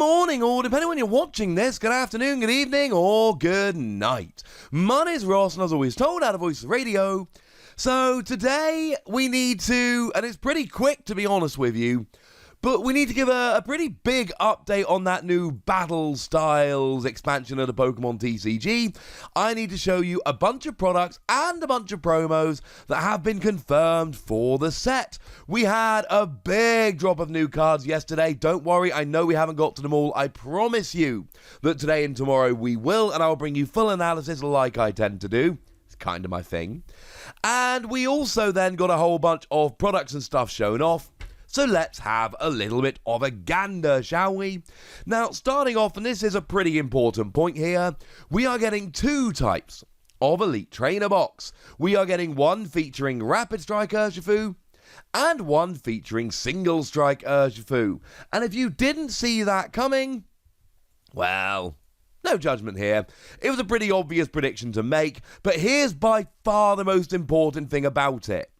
morning, or depending on when you're watching this, good afternoon, good evening, or good night. My name's Ross, and as always told, out of Voice Radio. So today we need to, and it's pretty quick to be honest with you, but we need to give a pretty big update on that new Battle Styles expansion of the Pokémon TCG. I need to show you a bunch of products and a bunch of promos that have been confirmed for the set. We had a big drop of new cards yesterday. Don't worry, I know we haven't got to them all. I promise you that today and tomorrow we will, and I'll bring you full analysis like I tend to do. It's kind of my thing. And we also then got a whole bunch of products and stuff shown off. So let's have a little bit of a gander, shall we? Now, starting off, and this is a pretty important point here, we are getting two types of Elite Trainer Box. We are getting one featuring Rapid Strike Urshifu, and one featuring Single Strike Urshifu. And if you didn't see that coming, well, no judgment here. It was a pretty obvious prediction to make, but here's by far the most important thing about it.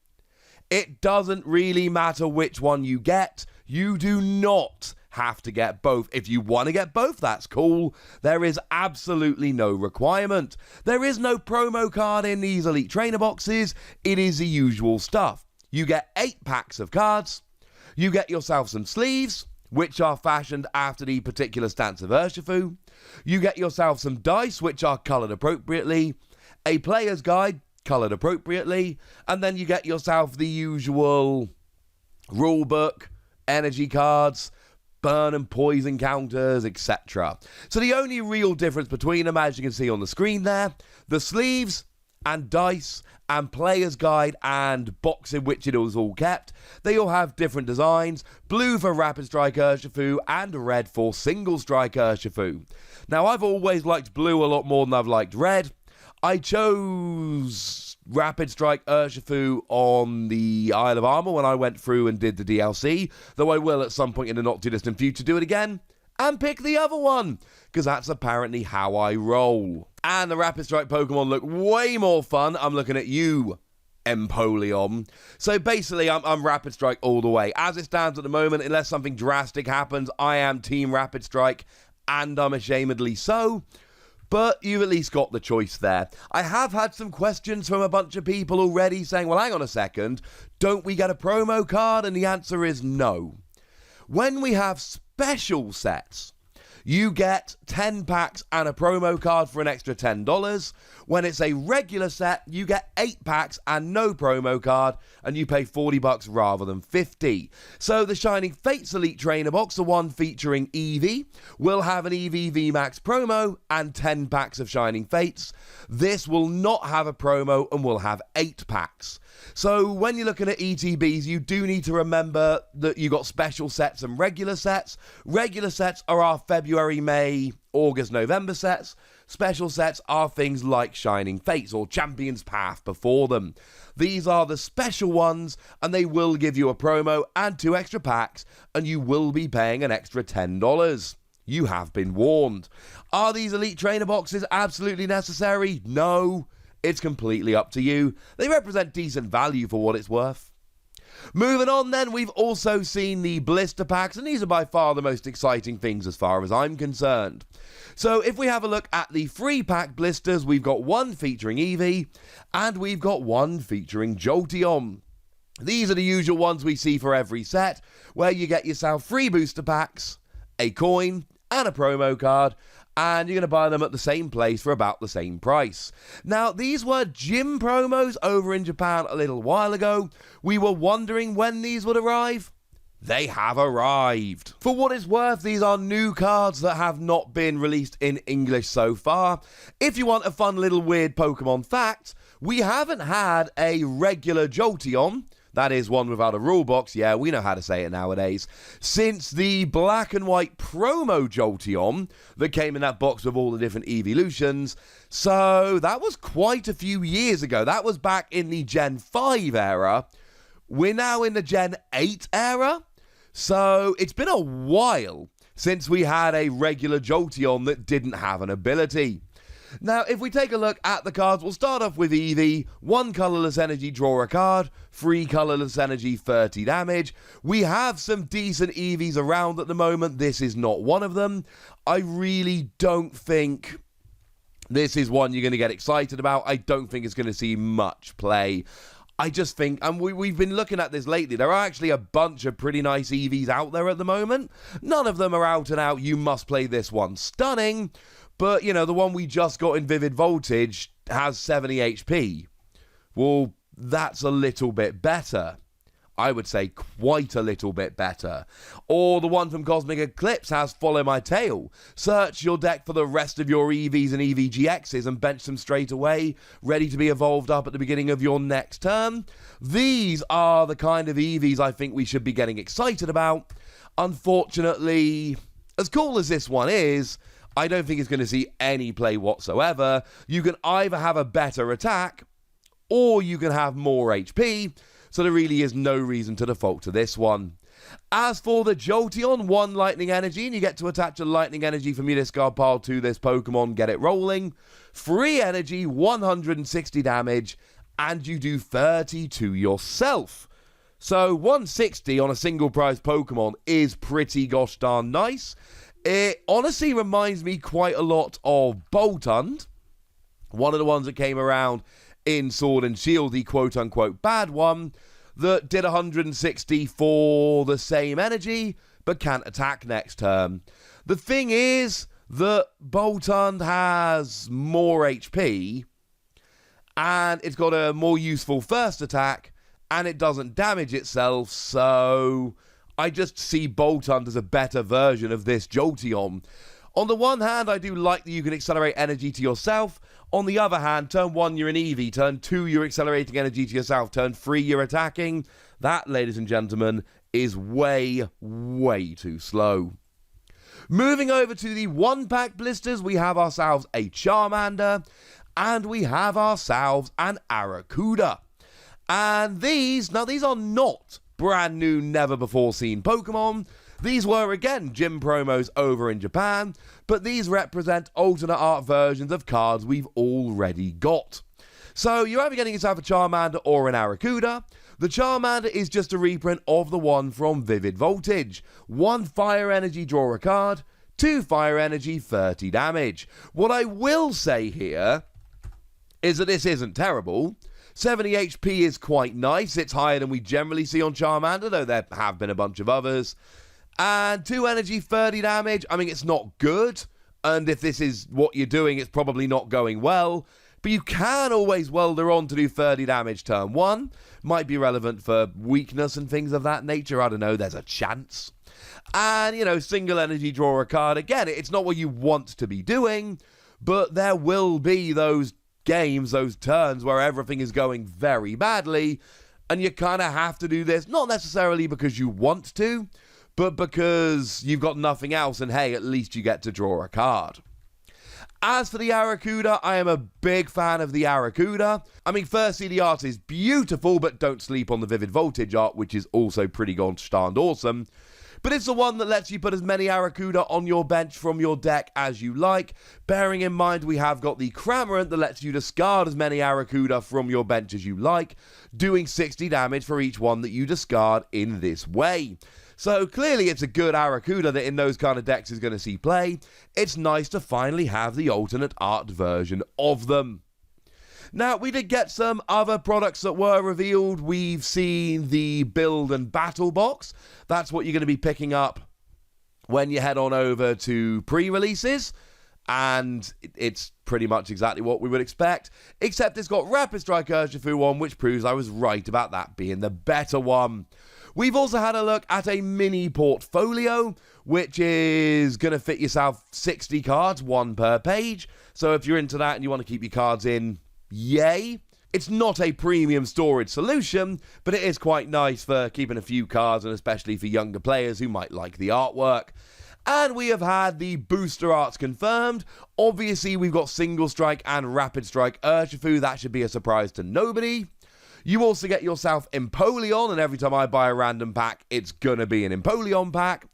It doesn't really matter which one you get. You do not have to get both. If you want to get both, that's cool. There is absolutely no requirement. There is no promo card in these Elite Trainer boxes. It is the usual stuff. You get 8 packs of cards. You get yourself some sleeves, which are fashioned after the particular stance of Urshifu. You get yourself some dice, which are coloured appropriately. A player's guide, coloured appropriately, and then you get yourself the usual rulebook, energy cards, burn and poison counters, etc. So the only real difference between them, as you can see on the screen there, the sleeves and dice and player's guide and box in which it was all kept, they all have different designs: blue for Rapid Strike Urshifu and red for Single Strike Urshifu. Now, I've always liked blue a lot more than I've liked red. I chose Rapid Strike Urshifu on the Isle of Armor when I went through and did the DLC, though I will at some point in the not too distant future do it again and pick the other one, because that's apparently how I roll. And the Rapid Strike Pokemon look way more fun. I'm looking at you, Empoleon. So basically, I'm Rapid Strike all the way. As it stands at the moment, unless something drastic happens, I am Team Rapid Strike, and I'm ashamedly so. But you've at least got the choice there. I have had some questions from a bunch of people already saying, well, hang on a second, don't we get a promo card? And the answer is no. When we have special sets, you get 10 packs and a promo card for an extra $10. When it's a regular set, you get 8 packs and no promo card, and you pay $40 rather than $50. So the Shining Fates Elite Trainer Box, the one featuring Eevee, will have an Eevee VMAX promo and 10 packs of Shining Fates. This will not have a promo and will have 8 packs. So when you're looking at ETBs, you do need to remember that you got special sets and regular sets. Regular sets are our February, May, August, November sets. Special sets are things like Shining Fates or Champion's Path before them. These are the special ones, and they will give you a promo and 2 extra packs, and you will be paying an extra $10. You have been warned. Are these Elite Trainer boxes absolutely necessary? No. It's completely up to you. They represent decent value for what it's worth. Moving on then, we've also seen the blister packs, and these are by far the most exciting things as far as I'm concerned. So if we have a look at the free pack blisters, we've got one featuring Eevee, and we've got one featuring Jolteon. These are the usual ones we see for every set, where you get yourself 3 booster packs, a coin, and a promo card, and you're going to buy them at the same place for about the same price. Now, these were gym promos over in Japan a little while ago. We were wondering when these would arrive. They have arrived. For what it's worth, these are new cards that have not been released in English so far. If you want a fun little weird Pokemon fact, we haven't had a regular Jolteon, that is one without a rule box, yeah, we know how to say it nowadays, since the black and white promo Jolteon that came in that box with all the different evolutions. So that was quite a few years ago. That was back in the Gen 5 era. We're now in the Gen 8 era. So it's been a while since we had a regular Jolteon that didn't have an ability. Now, if we take a look at the cards, we'll start off with Eevee. 1 colourless energy, draw a card. 3 colourless energy, 30 damage. We have some decent Eevees around at the moment. This is not one of them. I really don't think this is one you're going to get excited about. I don't think it's going to see much play. I just think, and we've been looking at this lately, there are actually a bunch of pretty nice Eevees out there at the moment. None of them are out and out, you must play this one. Stunning, but, you know, the one we just got in Vivid Voltage has 70 HP. Well, that's a little bit better. I would say quite a little bit better. Or the one from Cosmic Eclipse has Follow My Tail. Search your deck for the rest of your EVs and EVGXs and bench them straight away, ready to be evolved up at the beginning of your next turn. These are the kind of EVs I think we should be getting excited about. Unfortunately, as cool as this one is, I don't think it's going to see any play whatsoever. You can either have a better attack, or you can have more HP, so there really is no reason to default to this one. As for the Jolteon, 1 lightning energy, and you get to attach a lightning energy from your discard pile to this Pokemon, get it rolling. 3 energy, 160 damage, and you do 30 to yourself. So 160 on a single prize Pokemon is pretty gosh darn nice. It honestly reminds me quite a lot of Boltund, one of the ones that came around in Sword and Shield, the quote-unquote bad one, that did 160 for the same energy, but can't attack next turn. The thing is that Boltund has more HP, and it's got a more useful first attack, and it doesn't damage itself, so I just see Boltund as a better version of this Jolteon. On the one hand, I do like that you can accelerate energy to yourself. On the other hand, turn 1, you're an Eevee. Turn 2, you're accelerating energy to yourself. Turn 3, you're attacking. That, ladies and gentlemen, is way, way too slow. Moving over to the 1-pack blisters, we have ourselves a Charmander, and we have ourselves an Arrokuda. And these are not brand new, never-before-seen Pokemon. These were, again, gym promos over in Japan, but these represent alternate art versions of cards we've already got. So you're either getting yourself a Charmander or an Arrokuda. The Charmander is just a reprint of the one from Vivid Voltage. 1 fire energy, draw a card. 2 fire energy, 30 damage. What I will say here is that this isn't terrible. 70 HP is quite nice. It's higher than we generally see on Charmander, though there have been a bunch of others. And 2 energy, 30 damage. I mean, it's not good. And if this is what you're doing, it's probably not going well. But you can always welder on to do 30 damage turn 1. Might be relevant for weakness and things of that nature. I don't know, there's a chance. And, you know, single energy, draw a card. Again, it's not what you want to be doing. But there will be those games, those turns where everything is going very badly. And you kind of have to do this. Not necessarily because you want to, but because you've got nothing else, and hey, at least you get to draw a card. As for the Arrokuda, I am a big fan of the Arrokuda. I mean, firstly, the art is beautiful, but don't sleep on the Vivid Voltage art, which is also pretty gosh darned awesome. But it's the one that lets you put as many Arrokuda on your bench from your deck as you like. Bearing in mind we have got the Cramorant that lets you discard as many Arrokuda from your bench as you like, doing 60 damage for each one that you discard in this way. So clearly it's a good Arrokuda that in those kind of decks is going to see play. It's nice to finally have the alternate art version of them. Now, we did get some other products that were revealed. We've seen the Build and Battle box. That's what you're going to be picking up when you head on over to pre-releases. And it's pretty much exactly what we would expect, except it's got Rapid Strike Urshifu on, which proves I was right about that being the better one. We've also had a look at a mini portfolio, which is going to fit yourself 60 cards, 1 per page. So if you're into that and you want to keep your cards in, yay. It's not a premium storage solution, but it is quite nice for keeping a few cards, and especially for younger players who might like the artwork. And we have had the booster arts confirmed. Obviously, we've got Single Strike and Rapid Strike Urshifu. That should be a surprise to nobody. You also get yourself Empoleon, and every time I buy a random pack, it's gonna be an Empoleon pack.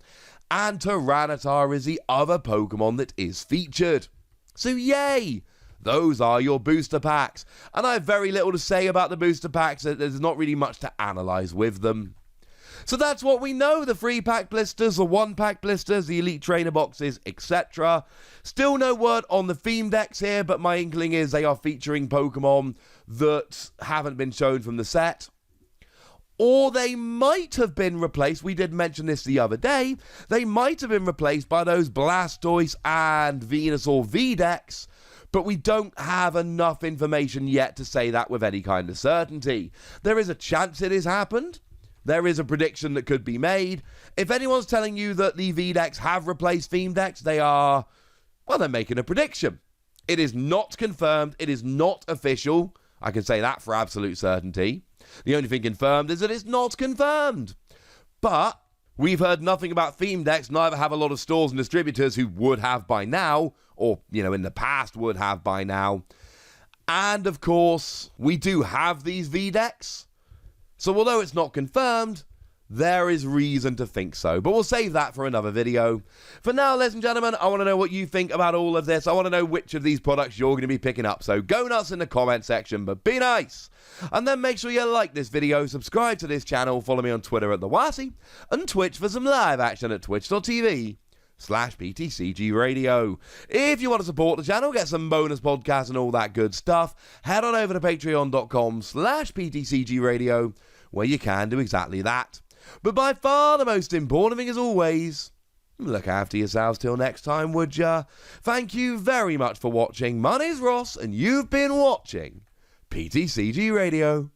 And Tyranitar is the other Pokemon that is featured. So yay! Those are your booster packs. And I have very little to say about the booster packs. There's not really much to analyse with them. So that's what we know, the 3-pack blisters, the 1-pack blisters, the Elite Trainer boxes, etc. Still no word on the theme decks here, but my inkling is they are featuring Pokemon that haven't been shown from the set. Or they might have been replaced, we did mention this the other day, they might have been replaced by those Blastoise and Venusaur V decks, but we don't have enough information yet to say that with any kind of certainty. There is a chance it has happened. There is a prediction that could be made. If anyone's telling you that the V-decks have replaced theme decks, they're making a prediction. It is not confirmed. It is not official. I can say that for absolute certainty. The only thing confirmed is that it's not confirmed. But we've heard nothing about theme decks, neither have a lot of stores and distributors who would have by now, or, in the past would have by now. And, of course, we do have these V-decks. So although it's not confirmed, there is reason to think so. But we'll save that for another video. For now, ladies and gentlemen, I want to know what you think about all of this. I want to know which of these products you're going to be picking up. So go nuts in the comment section, but be nice. And then make sure you like this video, subscribe to this channel, follow me on Twitter at TheWasi, and Twitch for some live action at twitch.tv/PTCG Radio. If you want to support the channel, get some bonus podcasts and all that good stuff, head on over to patreon.com/PTCG Radio, where you can do exactly that. But by far the most important thing, as always, look after yourselves till next time, would ya? Thank you very much for watching. My name's Ross, and you've been watching PTCG Radio.